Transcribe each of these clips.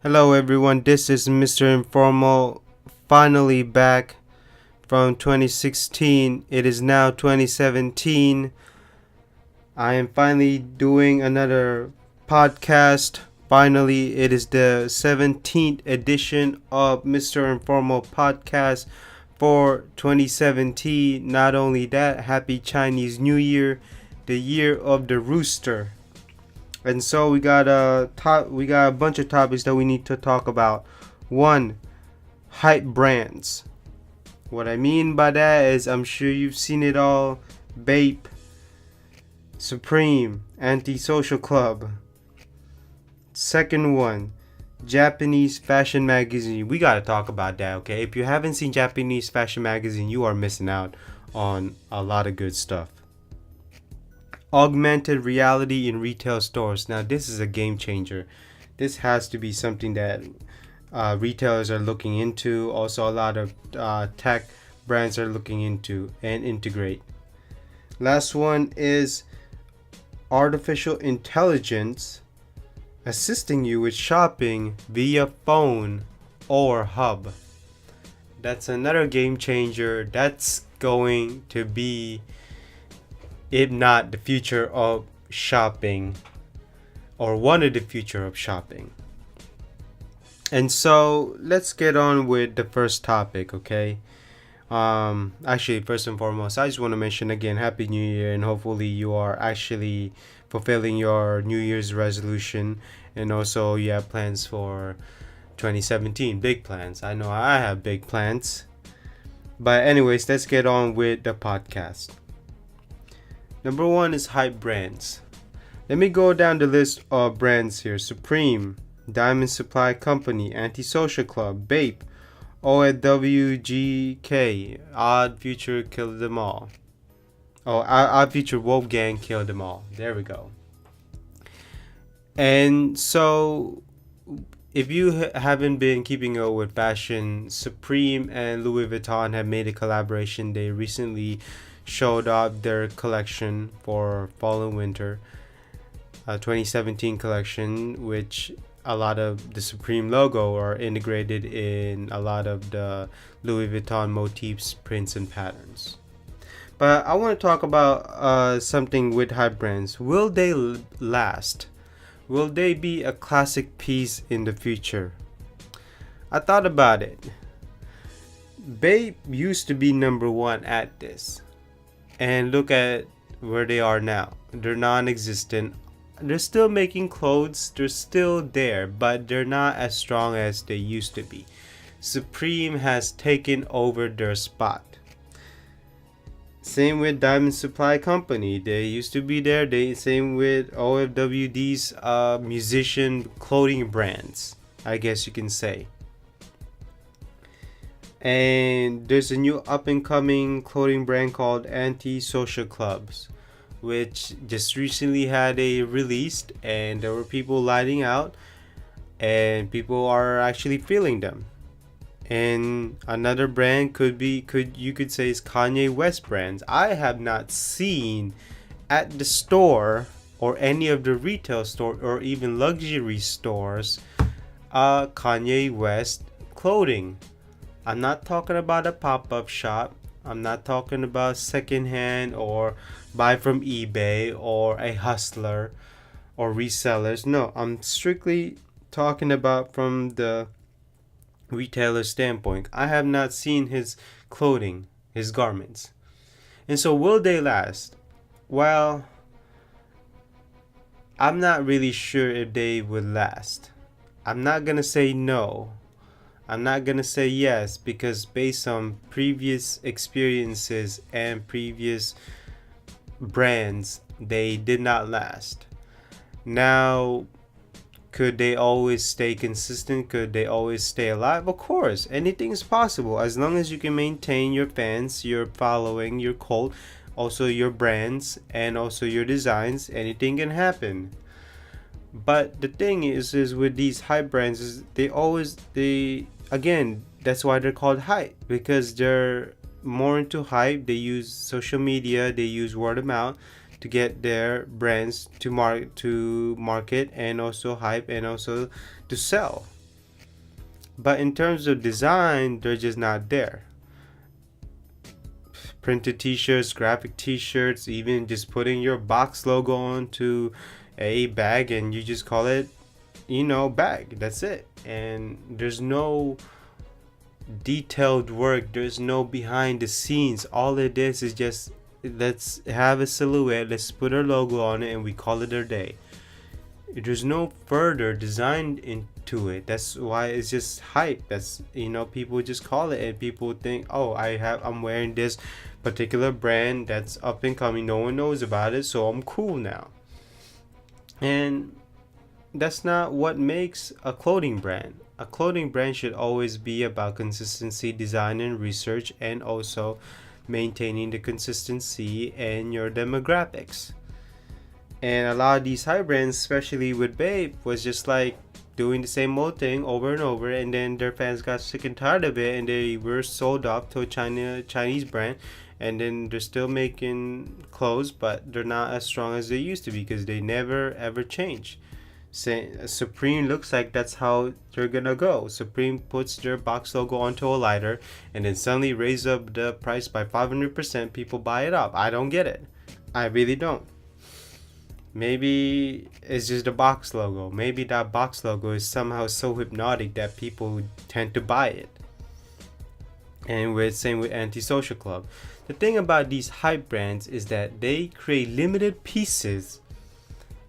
Hello everyone, this is Mr. Informal, finally back from 2016. It is now 2017. I am finally doing another podcast. Finally, it is the 17th edition of Mr. Informal podcast for 2017. Not only that, happy Chinese New Year, the year of the rooster. And so we got a bunch of topics that we need to talk about. One, hype brands. What I mean by that is I'm sure you've seen it all. Bape, Supreme, Anti-Social Club. Second one, Japanese fashion magazine. We gotta talk about that, okay? If you haven't seen Japanese fashion magazine, you are missing out on a lot of good stuff. Augmented reality in retail stores. Now this is a game changer. This has to be something that retailers are looking into. Also a lot of tech brands are looking into and integrate. Last one is artificial intelligence assisting you with shopping via phone or hub. That's another game changer. That's going to be, if not the future of shopping, or one of the future of shopping. And so let's get on with the first topic, okay? Actually, first and foremost, I just want to mention again, Happy New Year, and hopefully you are actually fulfilling your New Year's resolution, and also you have plans for 2017, big plans. I know I have big plans. But anyways, let's get on with the podcast. Number one is hype brands. Let me go down the list of brands here. Supreme, Diamond Supply Company, Anti-Social Club, Bape, OWGK, Odd Future Killed Them All. Oh, Odd Future Wolfgang Killed Them All. There we go. And so, if you haven't been keeping up with fashion, Supreme and Louis Vuitton have made a collaboration. They recently showed off their collection for fall and winter, 2017 collection, which a lot of the Supreme logo are integrated in a lot of the Louis Vuitton motifs, prints, and patterns. But I want to talk about something with hype brands. Will they last? Will they be a classic piece in the future? I thought about it. Bape used to be number one at this. And look at where they are now. They're non-existent. They're still making clothes. They're still there, but they're not as strong as they used to be. Supreme has taken over their spot. Same with Diamond Supply Company. They used to be there. Same with OFWD's musician clothing brands, I guess you can say. And there's a new up-and-coming clothing brand called Anti-Social Clubs, which just recently had a release, and there were people lining out, and people are actually feeling them. And another brand could say is Kanye West brands. I have not seen at the store or any of the retail store or even luxury stores Kanye West clothing. I'm not talking about a pop-up shop. I'm not talking about secondhand or buy from eBay or a hustler or resellers. No, I'm strictly talking about from the retailer standpoint. I have not seen his clothing, his garments. And so will they last? Well, I'm not really sure if they would last. I'm not going to say no. I'm not going to say yes, because based on previous experiences and previous brands, they did not last. Now, could they always stay consistent? Could they always stay alive? Of course, anything is possible as long as you can maintain your fans, your following, your cult, also your brands, and also your designs. Anything can happen. But the thing is with these hype brands is again, that's why they're called hype, because they're more into hype. They use social media, they use word of mouth to get their brands to market and also hype and also to sell. But in terms of design, they're just not there. Printed t-shirts, graphic t-shirts, even just putting your box logo onto a bag and you just call it, bag. That's it. And there's no detailed work, there's no behind the scenes. All it is just, let's have a silhouette, let's put our logo on it, and we call it a day. There's no further design into it. That's why it's just hype. That's, people just call it, and people think, oh, I'm wearing this particular brand that's up and coming, no one knows about it, so I'm cool now. And that's not what makes a clothing brand. A clothing brand should always be about consistency, design, and research, and also maintaining the consistency in your demographics. And a lot of these high brands, especially with Babe, was just like doing the same old thing over and over, and then their fans got sick and tired of it, and they were sold off to a Chinese brand, and then they're still making clothes, but they're not as strong as they used to be because they never ever change. Supreme looks like that's how they're gonna go. Supreme puts their box logo onto a lighter and then suddenly raise up the price by 500%. People buy it up. I don't get it. I really don't. Maybe it's just the box logo. Maybe that box logo is somehow so hypnotic that people tend to buy it. And same with Antisocial Club. The thing about these hype brands is that they create limited pieces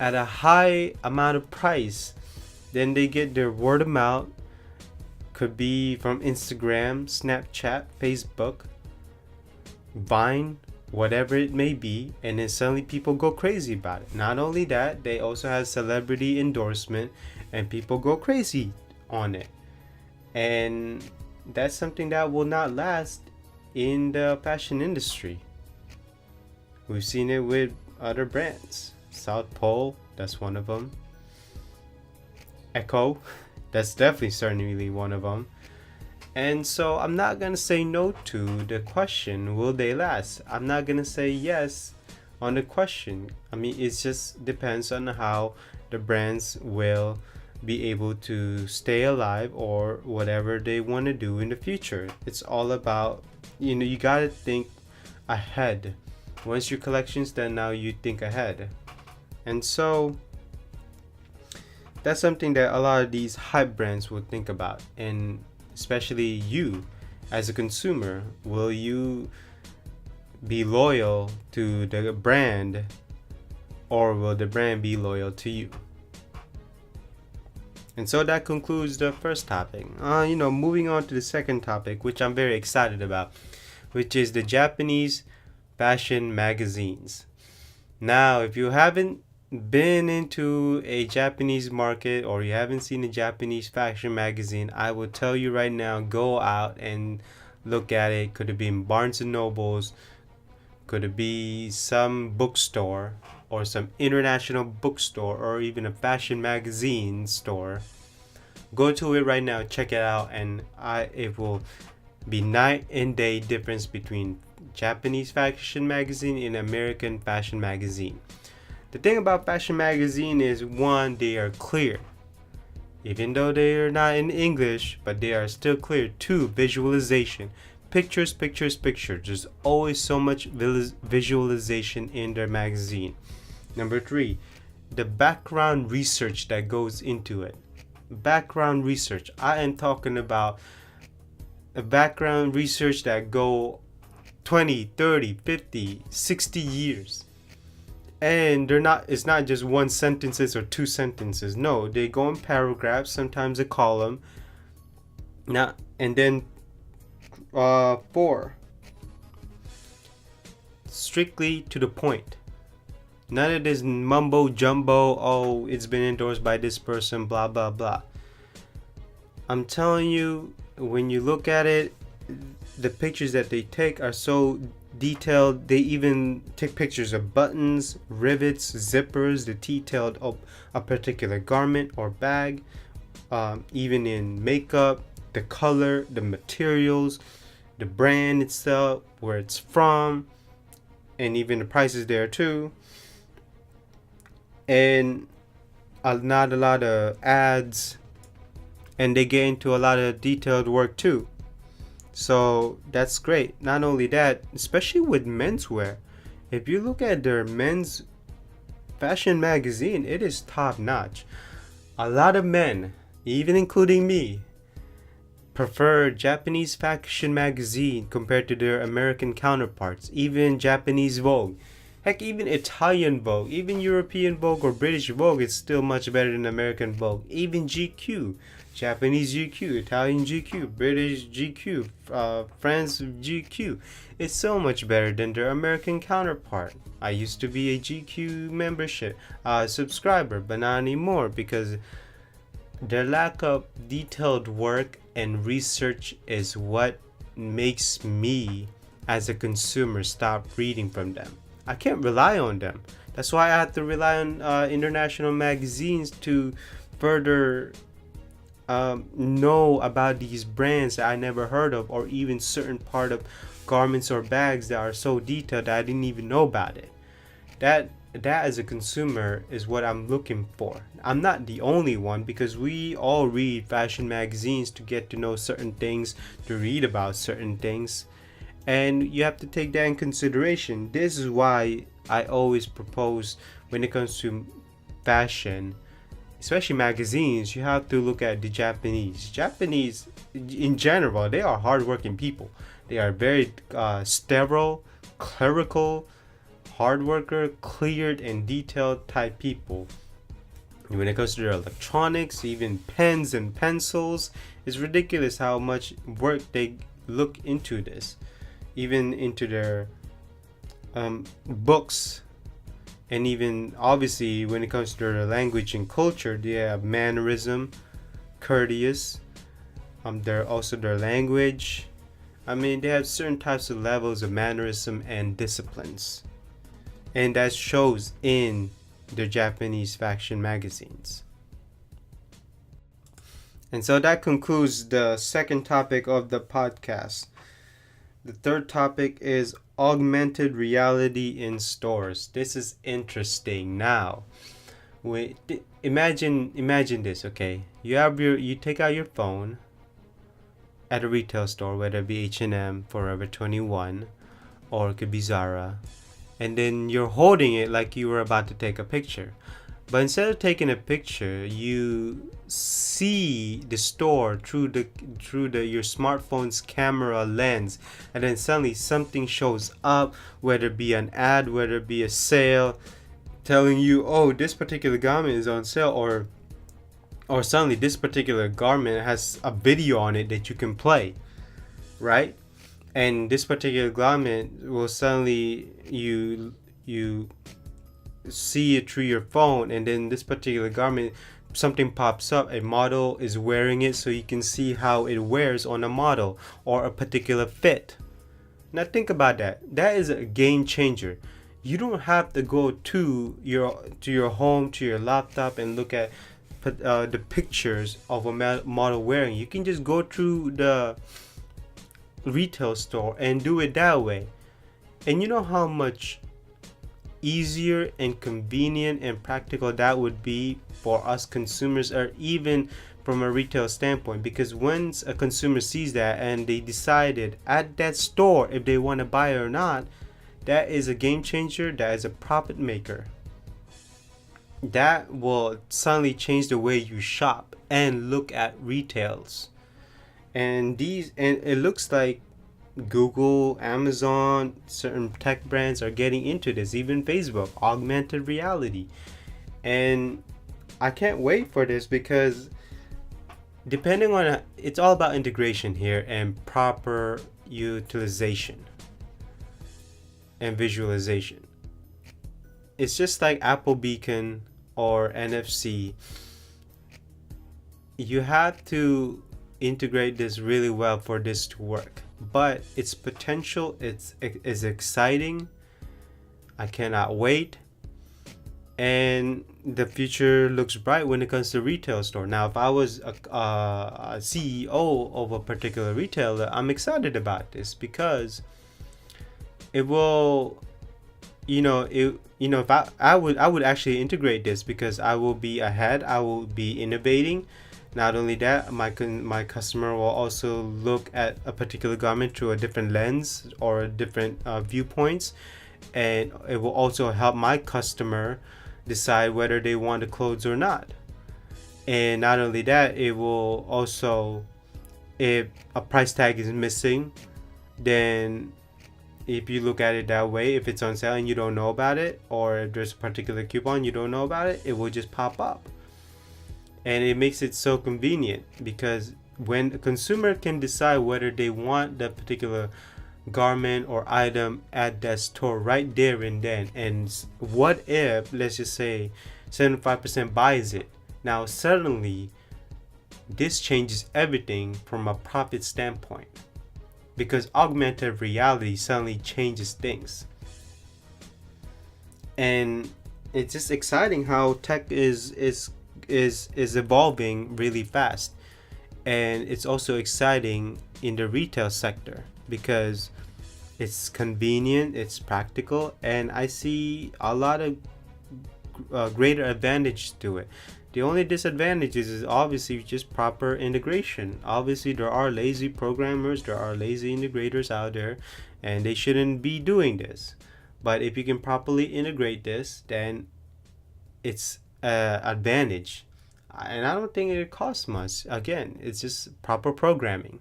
at a high amount of price. Then they get their word of mouth, could be from Instagram, Snapchat, Facebook, Vine, whatever it may be, and then suddenly people go crazy about it. Not only that, they also have celebrity endorsement and people go crazy on it. And that's something that will not last in the fashion industry. We've seen it with other brands. South Pole, that's one of them. Echo, that's definitely certainly one of them. And so I'm not going to say no to the question, will they last? I'm not going to say yes on the question. I mean, it just depends on how the brands will be able to stay alive or whatever they want to do in the future. It's all about, you got to think ahead. Once your collection's done, now you think ahead. And so that's something that a lot of these hype brands will think about. And especially you as a consumer, will you be loyal to the brand or will the brand be loyal to you? And so that concludes the first topic. Moving on to the second topic, which I'm very excited about, which is the Japanese fashion magazines. Now, if you haven't been into a Japanese market or you haven't seen a Japanese fashion magazine, I will tell you right now, go out and look at it. Could it be in Barnes and Nobles? Could it be some bookstore or some international bookstore or even a fashion magazine store? Go to it right now, check it out, and it will be night and day difference between Japanese fashion magazine and American fashion magazine. The thing about fashion magazine is, one, they are clear. Even though they are not in English, but they are still clear. Two, visualization. Pictures. There's always so much visualization in their magazine. Number three, the background research that goes into it. Background research. I am talking about a background research that go 20, 30, 50, 60 years. And it's not just one sentences or two sentences. No, they go in paragraphs, sometimes a column. And then 4, strictly to the point. None of this mumbo jumbo, oh, it's been endorsed by this person, blah blah blah. I'm telling you, when you look at it, the pictures that they take are so detailed. They even take pictures of buttons, rivets, zippers, the detailed of a particular garment or bag, even in makeup, the color, the materials, the brand itself, where it's from, and even the prices there too. And not a lot of ads, and they get into a lot of detailed work too. So that's great. Not only that, especially with menswear, if you look at their men's fashion magazine, it is top notch. A lot of men, even including me, prefer Japanese fashion magazine compared to their American counterparts, even Japanese Vogue. Heck, even Italian Vogue, even European Vogue or British Vogue is still much better than American Vogue. Even GQ, Japanese GQ, Italian GQ, British GQ, France GQ. It's so much better than their American counterpart. I used to be a GQ membership subscriber, but not anymore because their lack of detailed work and research is what makes me as a consumer stop reading from them. I can't rely on them. That's why I have to rely on international magazines to further know about these brands that I never heard of, or even certain part of garments or bags that are so detailed that I didn't even know about it. That as a consumer is what I'm looking for. I'm not the only one, because we all read fashion magazines to get to know certain things, to read about certain things, and you have to take that in consideration. This is why I always propose, when it comes to fashion, especially magazines, you have to look at the Japanese in general. They are hardworking people. They are very sterile, clerical, hard worker, cleared and detailed type people. When it comes to their electronics, even pens and pencils, it's ridiculous how much work they look into this. Even into their books, and even obviously when it comes to their language and culture, they have mannerism, courteous. They're also their language. I mean, they have certain types of levels of mannerism and disciplines, and that shows in the Japanese fashion magazines. And so that concludes the second topic of the podcast. The third topic is augmented reality in stores. This is interesting. Now, imagine this. Okay, you take out your phone at a retail store, whether it be H&M, Forever 21, or it could be Zara, and then you're holding it like you were about to take a picture. But instead of taking a picture, you see the store through your smartphone's camera lens, and then suddenly something shows up, whether it be an ad, whether it be a sale, telling you, oh, this particular garment is on sale, or suddenly this particular garment has a video on it that you can play, right? And this particular garment will suddenly you see it through your phone, and then this particular garment, something pops up, a model is wearing it, so you can see how it wears on a model or a particular fit. Now think about that. That is a game changer. You don't have to go to your home, to your laptop, and look at the pictures of a model wearing. You can just go through the retail store and do it that way. And you know how much easier and convenient and practical that would be for us consumers, or even from a retail standpoint, because once a consumer sees that and they decided at that store if they want to buy it or not, that is a game changer. That is a profit maker. That will suddenly change the way you shop and look at retails. And it looks like Google, Amazon, certain tech brands are getting into this, even Facebook, augmented reality. And I can't wait for this, because depending on, it's all about integration here and proper utilization and visualization. It's just like Apple Beacon or NFC. You have to integrate this really well for this to work. But its potential is exciting. I cannot wait. And the future looks bright when it comes to retail store. Now, if I was a CEO of a particular retailer, I'm excited about this, because it will, if I would actually integrate this, because I will be ahead, I will be innovating, Not only that, my customer will also look at a particular garment through a different lens or different viewpoints, and it will also help my customer decide whether they want the clothes or not. And not only that, it will also, if a price tag is missing, then if you look at it that way, if it's on sale and you don't know about it, or if there's a particular coupon you don't know about it, it will just pop up. And it makes it so convenient, because when a consumer can decide whether they want that particular garment or item at that store right there and then, and what if, let's just say, 75% buys it, now suddenly this changes everything from a profit standpoint, because augmented reality suddenly changes things. And it's just exciting how tech is evolving really fast. And it's also exciting in the retail sector, because it's convenient, it's practical, and I see a lot of greater advantage to it. The only disadvantages is obviously just proper integration. Obviously, there are lazy programmers, there are lazy integrators out there, and they shouldn't be doing this. But if you can properly integrate this, then it's an advantage. And I don't think it costs much. Again, it's just proper programming.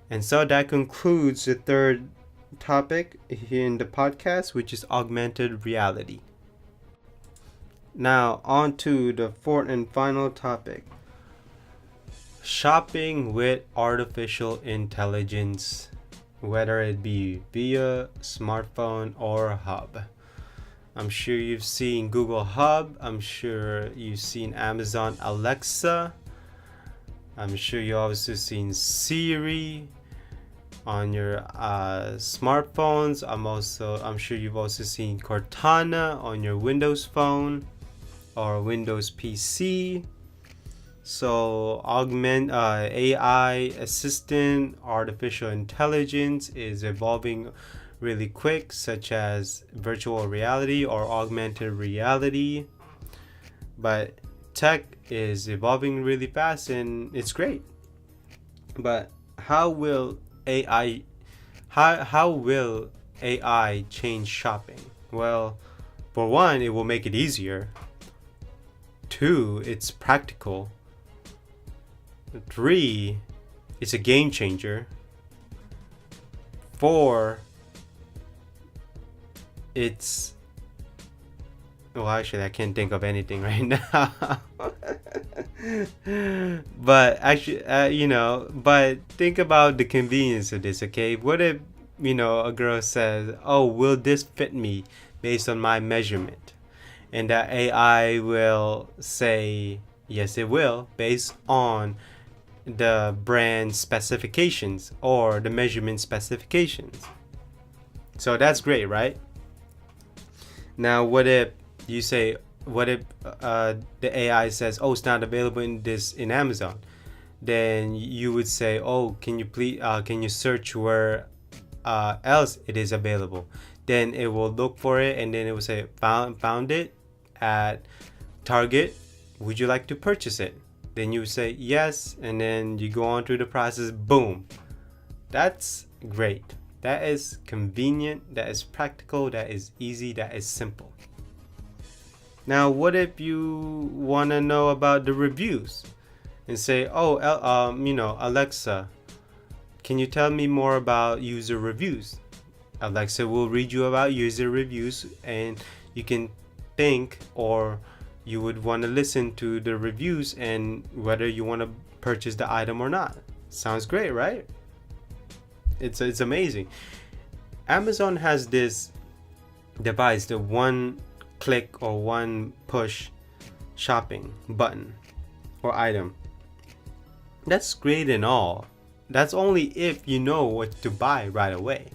And so that concludes the third topic here in the podcast, which is augmented reality. Now, on to the fourth and final topic: shopping with artificial intelligence, whether it be via smartphone or hub. I'm sure you've seen Google Hub. I'm sure you've seen Amazon Alexa. I'm sure you've also seen Siri on your smartphones. I'm sure you've also seen Cortana on your Windows phone or Windows PC. So AI assistant, artificial intelligence is evolving really quick, such as virtual reality or augmented reality. But tech is evolving really fast, and it's great. But how will AI change shopping? Well, for one, it will make it easier. 2, it's practical. 3, it's a game changer. 4, it's, well, actually I can't think of anything right now. But actually, but think about the convenience of this, okay? What if, a girl says, oh, will this fit me based on my measurement? And that AI will say, yes, it will, based on the brand specifications or the measurement specifications. So that's great, right? Now, what if the AI says, oh, it's not available in Amazon? Then you would say, oh, can you search where else it is available? Then it will look for it, and then it will say, found it at Target. Would you like to purchase it? Then you say yes, and then you go on through the process. Boom. That's great. That is convenient, that is practical, that is easy, that is simple. Now, what if you want to know about the reviews and say, oh, Alexa, can you tell me more about user reviews? Alexa will read you about user reviews, and you can think, or you would want to listen to the reviews and whether you want to purchase the item or not. Sounds great, right? It's amazing. Amazon has this device, the one click or one push shopping button or item. That's great and all. That's only if you know what to buy right away.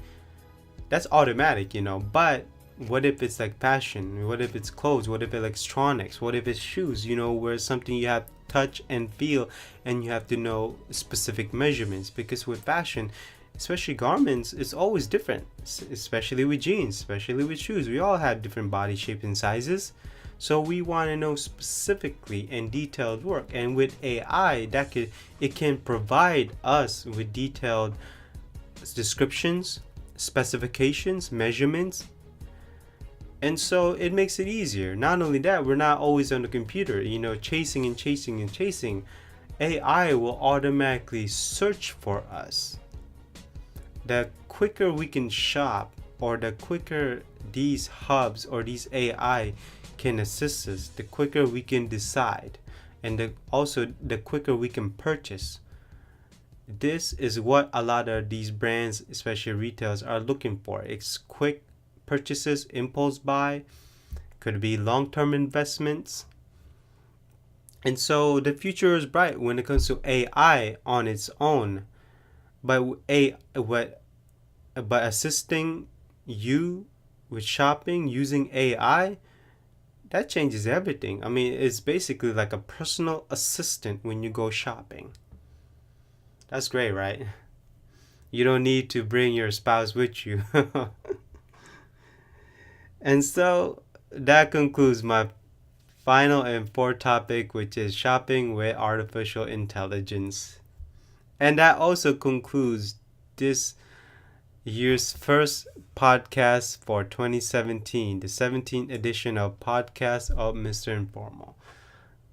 That's automatic, but what if it's like fashion? What if it's clothes? What if it's electronics? What if it's shoes? Where it's something you have to touch and feel, and you have to know specific measurements, because with fashion, especially garments, it's always different, especially with jeans, especially with shoes. We all have different body shapes and sizes. So we want to know specifically and detailed work. And with AI, it can provide us with detailed descriptions, specifications, measurements. And so it makes it easier. Not only that, we're not always on the computer, chasing and chasing and chasing. AI will automatically search for us. The quicker we can shop, or the quicker these hubs or these AI can assist us, the quicker we can decide, and also the quicker we can purchase. This is what a lot of these brands, especially retailers, are looking for. It's quick purchases, impulse buy, could be long-term investments. And so the future is bright when it comes to AI on its own. But assisting you with shopping using AI, that changes everything. I mean, it's basically like a personal assistant when you go shopping. That's great, right? You don't need to bring your spouse with you. And so that concludes my final and fourth topic, which is shopping with artificial intelligence. And that also concludes this year's first podcast for 2017, the 17th edition of Podcast of Mr. Informal.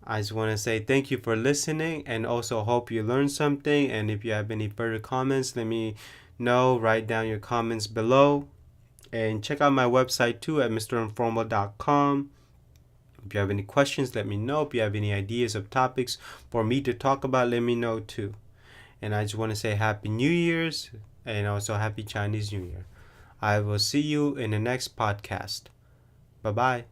I just want to say thank you for listening, and also hope you learned something. And if you have any further comments, let me know. Write down your comments below. And check out my website too at mrinformal.com. If you have any questions, let me know. If you have any ideas of topics for me to talk about, let me know too. And I just want to say Happy New Year's and also Happy Chinese New Year. I will see you in the next podcast. Bye-bye.